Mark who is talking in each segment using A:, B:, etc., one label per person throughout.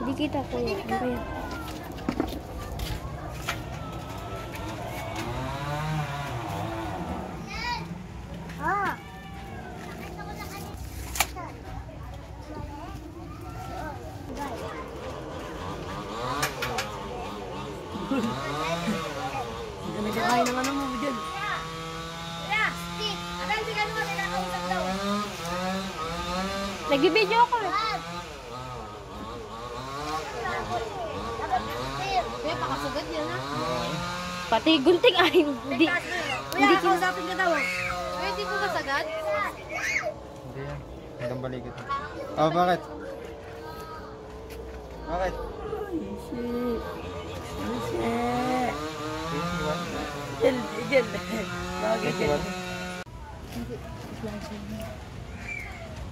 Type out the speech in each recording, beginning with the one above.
A: Hindi kita ko yan. Ano ba yan?
B: Hindi ka nagkakain ng ano mo dyan.
A: Nag-video ako eh.
C: Kaya pakasagad yan ha.
A: Pati gunting ay hindi.
B: Hindi kausapin ka daw.
C: Kaya hindi ko kasagad?
D: Hindi yan. Hanggang balikot. Oh, bakit? Bakit?
B: Igel. Bakit yan?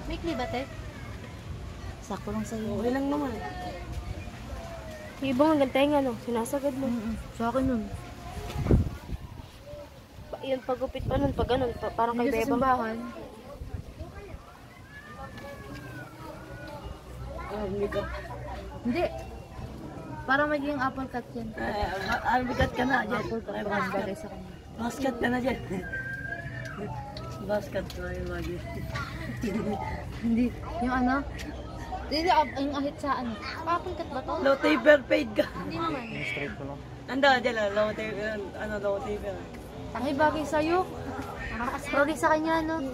C: Weekly ba, te? Sakto lang sa'yo.
B: Okay lang naman.
A: Yung ibang hanggang tenga, no? Sinasagad mo.
C: Sa akin nun.
A: Yun, pagupit pa nun, pag ganun, parang kay
C: Hindi sa
A: Beba.
C: simbahan. Hindi. Para maging apple cut yan.
B: Bigat ka na dyan.
C: Apple cut
B: Ay,
C: ba ang bagay sa kanya?
B: basket ka na dyan. Basket ka na bagay.
C: Hindi. Yung ano? Hindi, yung ahit sa ano. Apple cut ba to?
B: Low taper paid ka.
C: Hindi naman.
D: Straight ko lang.
B: Anda, dyan lang. Low taper. Ano, low taper.
C: Tangi bagay sa'yo. Nakakasproli sa kanya, no?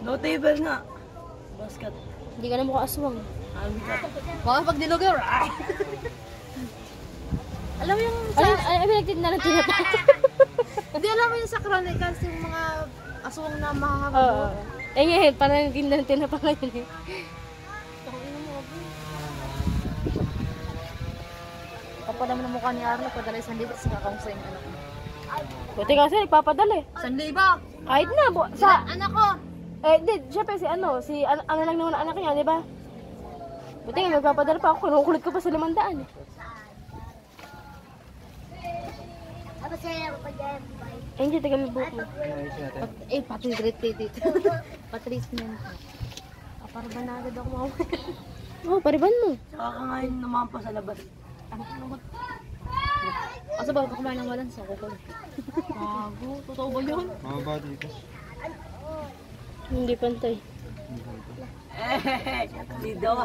B: Low taper nga. Basket.
A: Hindi ka na mukha aswang.
B: Bigat.
C: Baka pag dilugaw, alam mo yung sa...
A: Ay, pinagtinda ng tinapa.
C: Hindi, alam mo yung sa Chronicles, yung mga aswang na mahahaba.
A: Oo. Eh ngayon, parang nagtinda ng tinapa ngayon eh.
C: Kapag naman ang mukha ni Arlo, padala 1,000 sa kakong sa yung anak mo.
A: Buti kasi nagpapadala eh.
C: 1,000?
A: Kahit na, sa...
C: Anak ko!
A: Di, syempre si ano lang naman ang anak niya, di ba? Buti nga, nagpapadala pa ako, kinukulit ko pa sa 500 eh. Angel, taga may buko.
C: Patrice dito. Patrice niyan.
A: Para ba na agad ako mawala? Oo, pariban mo.
B: Saka ka ngayon naman pa sa labas.
C: Asa ba kumain ng walan sa kuko? Bago, totoo ba yun?
D: Mababa dito.
A: Hindi pantay.
B: Hindi daw.